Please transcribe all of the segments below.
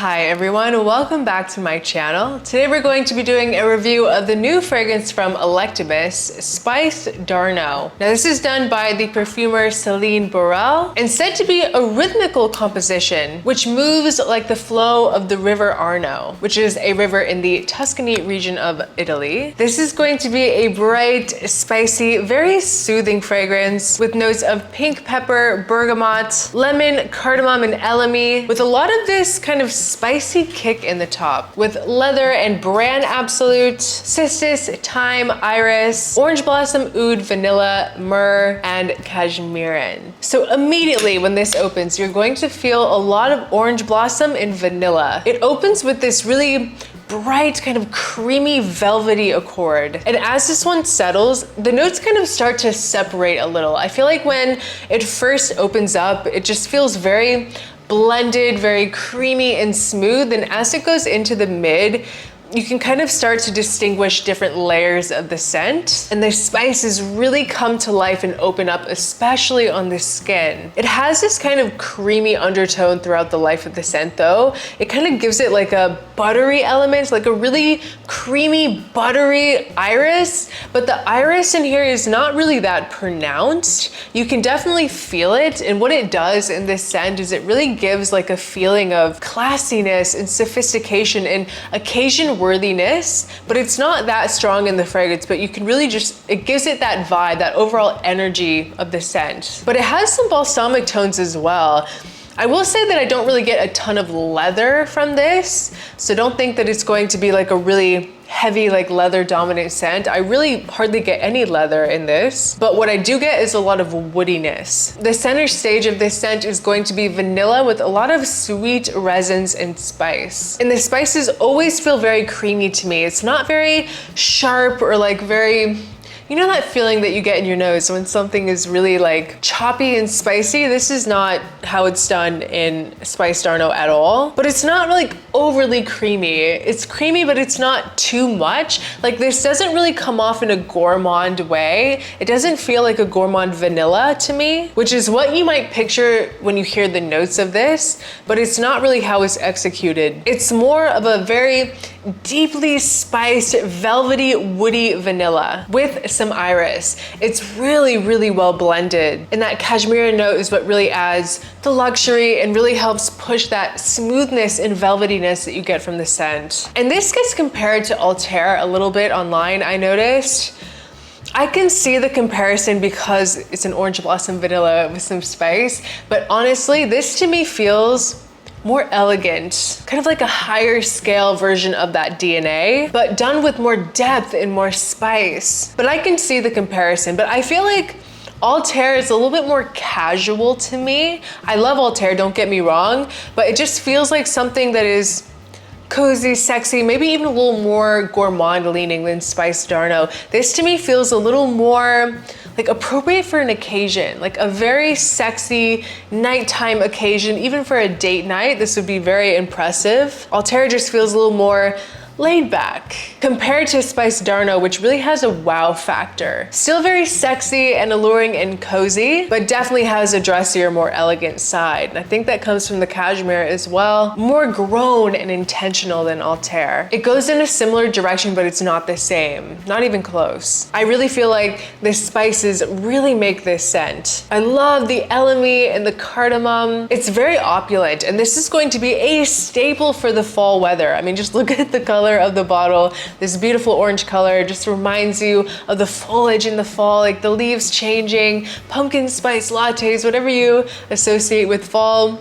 Hi everyone, welcome back to my channel. Today we're going to be doing a review of the new fragrance from ELECTIMUSS, Spiced d'Arno. Now this is done by the perfumer Celine Borel and said to be a rhythmical composition which moves like the flow of the river Arno, which is a river in the Tuscany region of Italy. This is going to be a bright, spicy, very soothing fragrance with notes of pink pepper, bergamot, lemon, cardamom, and elemi, with a lot of this kind of spicy kick in the top, with leather and bran absolute, cistus, thyme, iris, orange blossom, oud, vanilla, myrrh, and cashmeran. So immediately when this opens, you're going to feel a lot of orange blossom and vanilla. It opens with this really bright, kind of creamy, velvety accord. And as this one settles, the notes kind of start to separate a little. I feel like when it first opens up, it just feels very blended, very creamy and smooth. And as it goes into the mid, you can kind of start to distinguish different layers of the scent, and the spices really come to life and open up, especially on the skin. It has this kind of creamy undertone throughout the life of the scent though. It kind of gives it like a buttery element, like a really creamy, buttery iris, but the iris in here is not really that pronounced. You can definitely feel it, and what it does in this scent is it really gives like a feeling of classiness and sophistication and occasion worthiness, but it's not that strong in the fragrance, but you can really just, it gives it that vibe, that overall energy of the scent. But it has some balsamic tones as well. I will say that I don't really get a ton of leather from this, so don't think that it's going to be like a really heavy, like leather dominant scent. I really hardly get any leather in this, but what I do get is a lot of woodiness. The center stage of this scent is going to be vanilla with a lot of sweet resins and spice. And the spices always feel very creamy to me. It's not very sharp or like very, you know that feeling that you get in your nose when something is really like choppy and spicy? This is not how it's done in Spiced d'Arno at all, but it's not like overly creamy. It's creamy, but it's not too much. Like this doesn't really come off in a gourmand way. It doesn't feel like a gourmand vanilla to me, which is what you might picture when you hear the notes of this, but it's not really how it's executed. It's more of a very deeply spiced, velvety, woody vanilla with some iris. It's really, really well blended. And that cashmere note is what really adds the luxury and really helps push that smoothness and velvetyness that you get from the scent. And this gets compared to Altair a little bit online, I noticed. I can see the comparison because it's an orange blossom vanilla with some spice, but honestly, this to me feels more elegant, kind of like a higher scale version of that DNA, but done with more depth and more spice. But I can see the comparison, but I feel like Altair is a little bit more casual to me. I love Altair, don't get me wrong, but it just feels like something that is cozy, sexy, maybe even a little more gourmand leaning than Spiced d'Arno. This to me feels a little more like appropriate for an occasion, like a very sexy nighttime occasion. Even for a date night, this would be very impressive. Altair just feels a little more laid back compared to Spiced d'Arno, which really has a wow factor. Still very sexy and alluring and cozy, but definitely has a dressier, more elegant side. And I think that comes from the cashmere as well. More grown and intentional than Altair. It goes in a similar direction, but it's not the same, not even close. I really feel like the spices really make this scent. I love the elemi and the cardamom. It's very opulent, and this is going to be a staple for the fall weather. I mean, just look at the color of the bottle. This beautiful orange color just reminds you of the foliage in the fall, like the leaves changing, pumpkin spice lattes, whatever you associate with fall.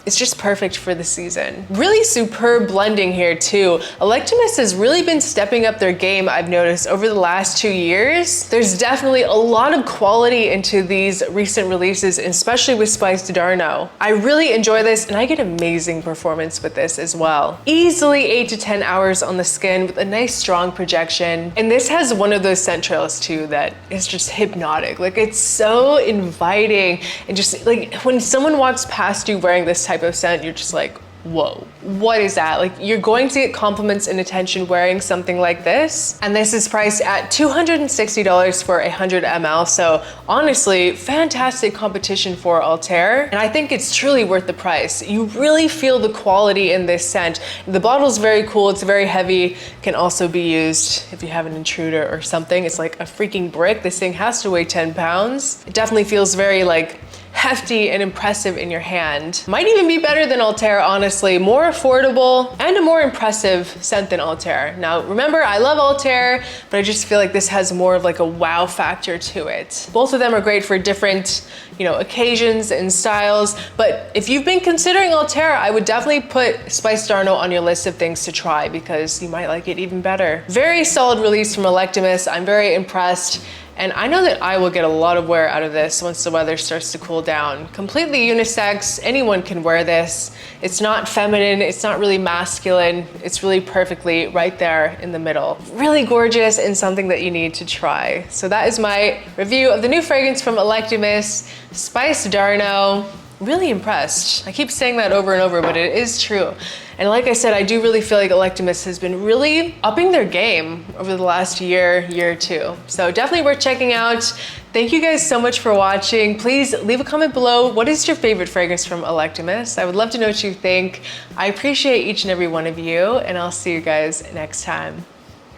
It's just perfect for the season. Really superb blending here too. ELECTIMUSS has really been stepping up their game, I've noticed, over the last 2 years. There's definitely a lot of quality into these recent releases, especially with Spiced d'Arno. I really enjoy this, and I get amazing performance with this as well. Easily 8 to 10 hours on the skin with a nice strong projection. And this has one of those scent trails too that is just hypnotic. Like it's so inviting, and just like when someone walks past you wearing this type of scent, you're just like, whoa, what is that? Like, you're going to get compliments and attention wearing something like this. And this is priced at $260 for 100 ml. So honestly, fantastic competition for Altair. And I think it's truly worth the price. You really feel the quality in this scent. The bottle's very cool, it's very heavy, can also be used if you have an intruder or something. It's like a freaking brick. This thing has to weigh 10 pounds. It definitely feels very like hefty and impressive in your hand. Might even be better than Altair, honestly. More affordable and a more impressive scent than Altair. Now, remember, I love Altair, but I just feel like this has more of like a wow factor to it. Both of them are great for different, occasions and styles. But if you've been considering Altair, I would definitely put Spiced Arno on your list of things to try because you might like it even better. Very solid release from Electimus. I'm very impressed. And I know that I will get a lot of wear out of this once the weather starts to cool down. Completely unisex, anyone can wear this. It's not feminine, it's not really masculine. It's really perfectly right there in the middle. Really gorgeous and something that you need to try. So that is my review of the new fragrance from Electimus, Spiced Arno. Really impressed. I keep saying that over and over, but it is true. And like I said, I do really feel like Electimus has been really upping their game over the last year or two. So definitely worth checking out. Thank you guys so much for watching. Please leave a comment below. What is your favorite fragrance from Electimus? I would love to know what you think. I appreciate each and every one of you, and I'll see you guys next time.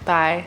Bye.